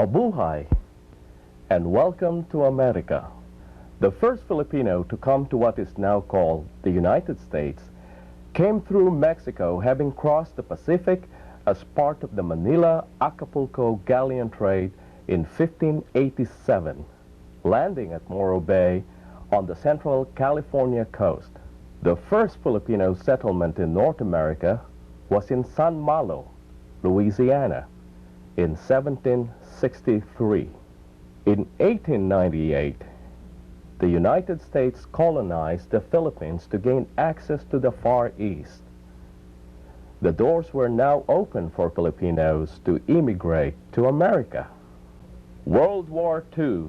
Mabuhay, and welcome to America. The first Filipino to come to what is now called the United States came through Mexico, having crossed the Pacific as part of the Manila-Acapulco galleon trade in 1587, landing at Morro Bay on the central California coast. The first Filipino settlement in North America was in San Malo, Louisiana, in 1763. In 1898, the United States colonized the Philippines to gain access to the Far East. The doors were now open for Filipinos to immigrate to America. World War II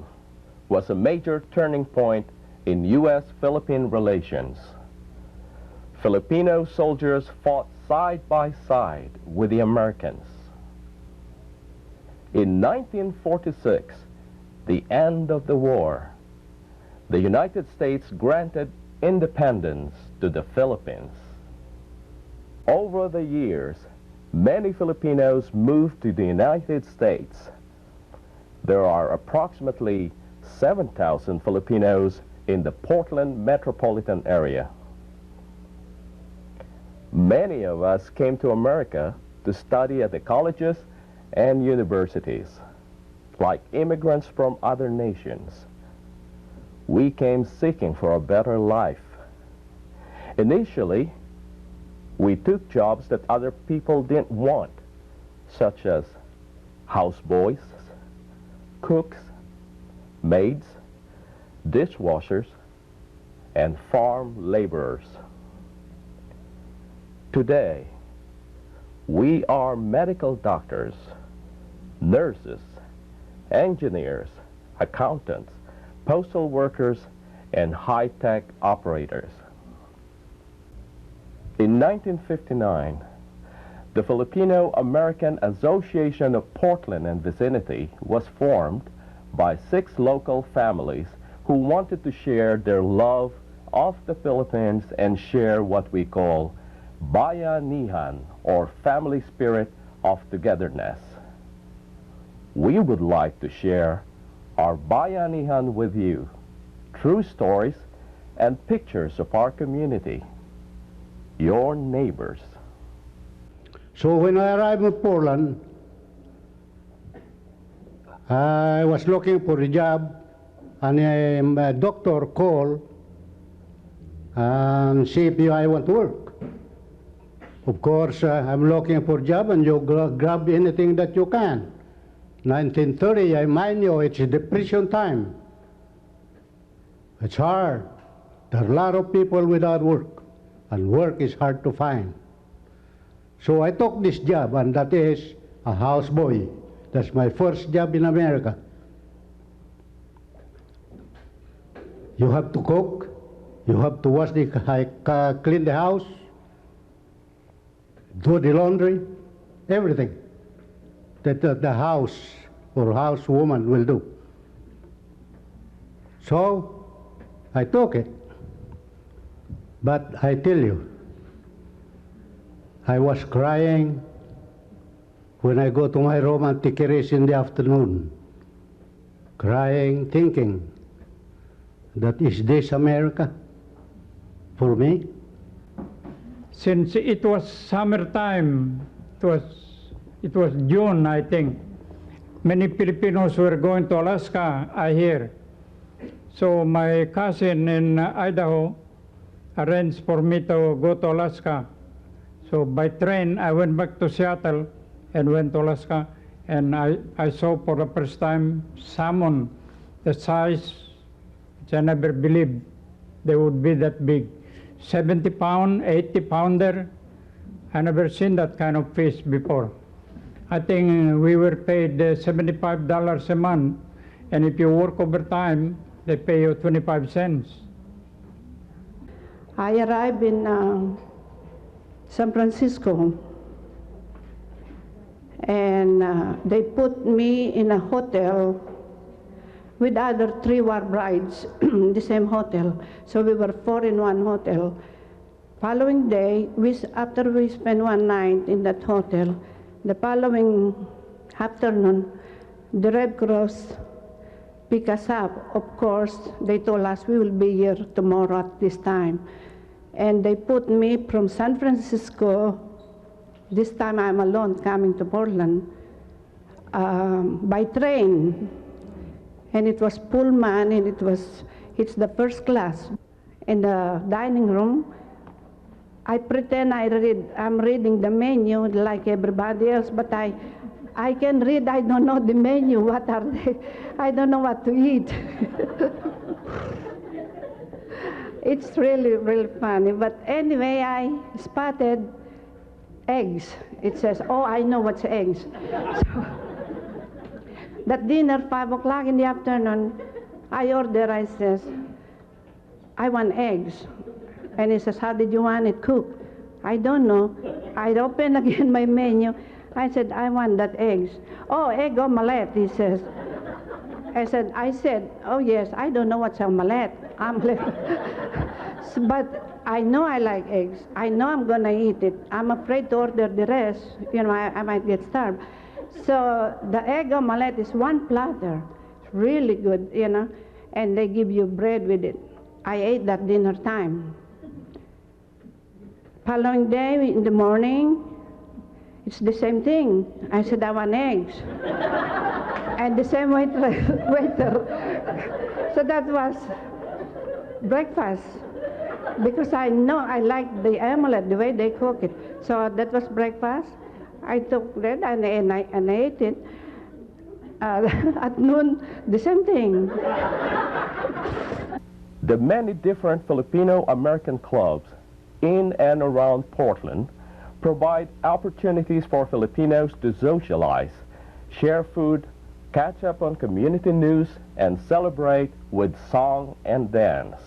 was a major turning point in U.S.-Philippine relations. Filipino soldiers fought side by side with the Americans. In 1946, the end of the war, the United States granted independence to the Philippines. Over the years, many Filipinos moved to the United States. There are approximately 7,000 Filipinos in the Portland metropolitan area. Many of us came to America to study at the colleges and universities. Like immigrants from other nations, we came seeking for a better life. Initially, we took jobs that other people didn't want, such as houseboys, cooks, maids, dishwashers, and farm laborers. Today, we are medical doctors, nurses, engineers, accountants, postal workers, and high-tech operators. In 1959, the Filipino-American Association of Portland and vicinity was formed by 6 local families who wanted to share their love of the Philippines and share what we call bayanihan, or family spirit of togetherness. We would like to share our bayanihan with you, true stories and pictures of our community, your neighbors. So when I arrived in Portland, I was looking for a job, and a doctor called and see if I want to work. Of course, I'm looking for a job, and you grab anything that you can. 1930, I mind you, it's depression time. It's hard. There are a lot of people without work, and work is hard to find. So I took this job, and that is a houseboy. That's my first job in America. You have to cook, you have to wash clean the house, do the laundry, everything that the house or housewoman will do. So I took it. But I tell you, I was crying when I go to my romantic race in the afternoon, crying, thinking, that is this America for me? Since it was summertime, it was June, I think, many Filipinos were going to Alaska, I hear. So my cousin in Idaho arranged for me to go to Alaska. So by train, I went back to Seattle and went to Alaska, and I saw for the first time salmon, the size which I never believed they would be that big. 70-pound, 80-pounder. I never seen that kind of fish before. I think we were paid $75 a month, and if you work overtime, they pay you 25 cents. I arrived in San Francisco, and they put me in a hotel with other 3 war brides in the same hotel. So we were 4 in one hotel. Following day, after we spent one night in that hotel, the following afternoon, the Red Cross picked us up. Of course, they told us we will be here tomorrow at this time. And they put me from San Francisco, this time I'm alone coming to Portland, by train. And it was Pullman, and it's the first class. In the dining room, I pretend I'm reading the menu like everybody else, but I can read, I don't know the menu, what are they? I don't know what to eat. It's really, really funny. But anyway, I spotted eggs. It says, oh, I know what's eggs. So, that dinner, 5 o'clock in the afternoon, I says, I want eggs. And he says, how did you want it cooked? I don't know. I open again my menu. I said, I want that eggs. Oh, egg omelette, he says. I said, oh yes, I don't know what's omelette. But I know I like eggs. I know I'm gonna eat it. I'm afraid to order the rest. You know, I might get starved. So the egg omelette is 1 platter. It's really good, you know, and they give you bread with it. I ate that dinner time. Following day in the morning, it's the same thing. I said, I want eggs. And the same waiter. So that was breakfast. Because I know I like the omelette, the way they cook it. So that was breakfast. I took that and I ate it. At noon, the same thing. The many different Filipino-American clubs in and around Portland provide opportunities for Filipinos to socialize, share food, catch up on community news, and celebrate with song and dance.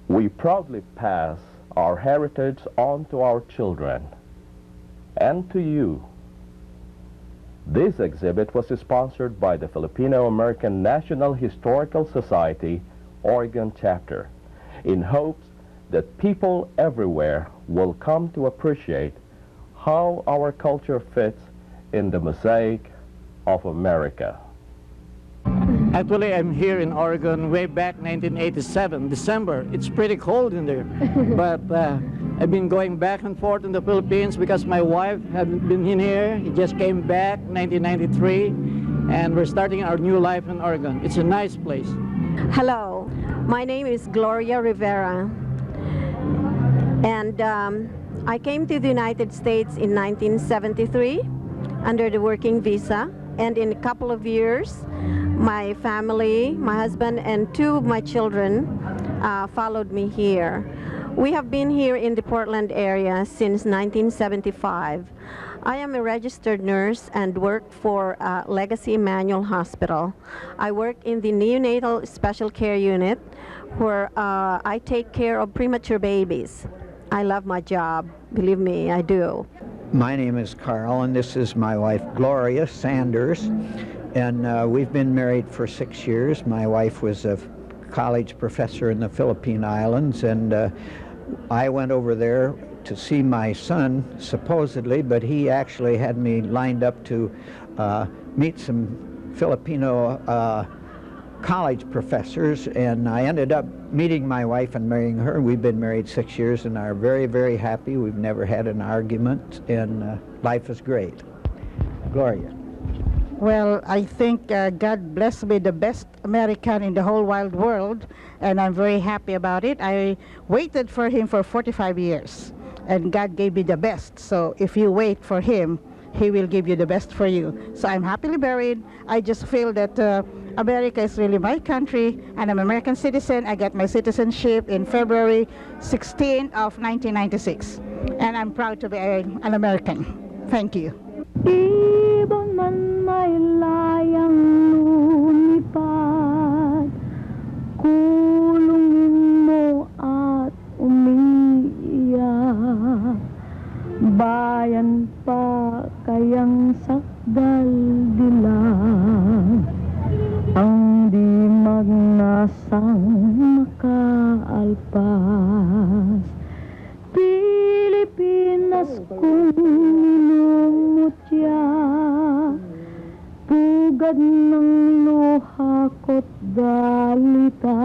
We proudly pass our heritage on to our children and to you. This exhibit was sponsored by the Filipino-American National Historical Society, Oregon chapter, in hopes that people everywhere will come to appreciate how our culture fits in the mosaic of America. Actually, I'm here in Oregon way back 1987, December. It's pretty cold in there. But I've been going back and forth in the Philippines because my wife hadn't been in here. He just came back 1993, and we're starting our new life in Oregon. It's a nice place. Hello, my name is Gloria Rivera, and I came to the United States in 1973 under the working visa, and in a couple of years my family, my husband and 2 of my children followed me here. We have been here in the Portland area since 1975. I am a registered nurse and work for Legacy Emmanuel Hospital. I work in the neonatal special care unit where I take care of premature babies. I love my job, believe me, I do. My name is Carl, and this is my wife, Gloria Sanders, and we've been married for 6 years. My wife was a college professor in the Philippine Islands, and I went over there to see my son, supposedly, but he actually had me lined up to meet some Filipino college professors, and I ended up meeting my wife and marrying her. We've been married 6 years and are very, very happy. We've never had an argument, and life is great. Gloria. Well, I think God blessed me the best American in the whole wide world, and I'm very happy about it. I waited for him for 45 years, and God gave me the best. So if you wait for him, he will give you the best for you. So I'm happily married. I just feel that America is really my country, and I'm an American citizen. I got my citizenship in February 16th of 1996, and I'm proud to be an American. Thank you. Ibon man may layang lumipad, kulungin mo at umiiyak. Bayan pa kayang sakdal dilag, ang di magnasang makaalpas. Pilipinas kung minumutya, pugad ng luha ko't dalita,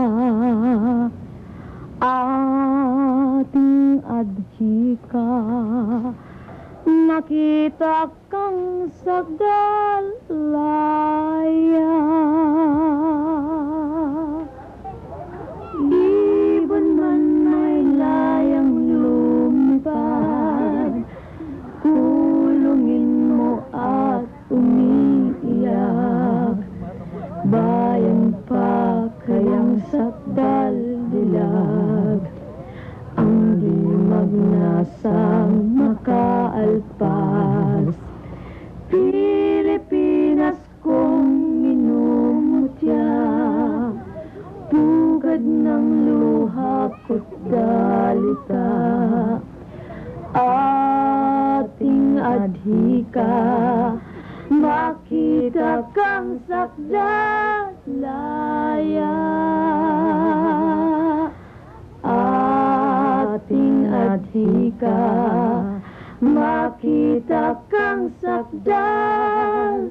ating adhika. Nakita kang sagdalaya, ibon man may layang lumipad, kulungin mo at umiiyak. Bayan pa kayang sakdal dilag, ang di magnasang makaalpas. Pilipinas kong minumutya, pugad ng luha ko't dalita, ating adhika. Makita kang sakdalaya, ating adhika. Makita kang sakdalaya.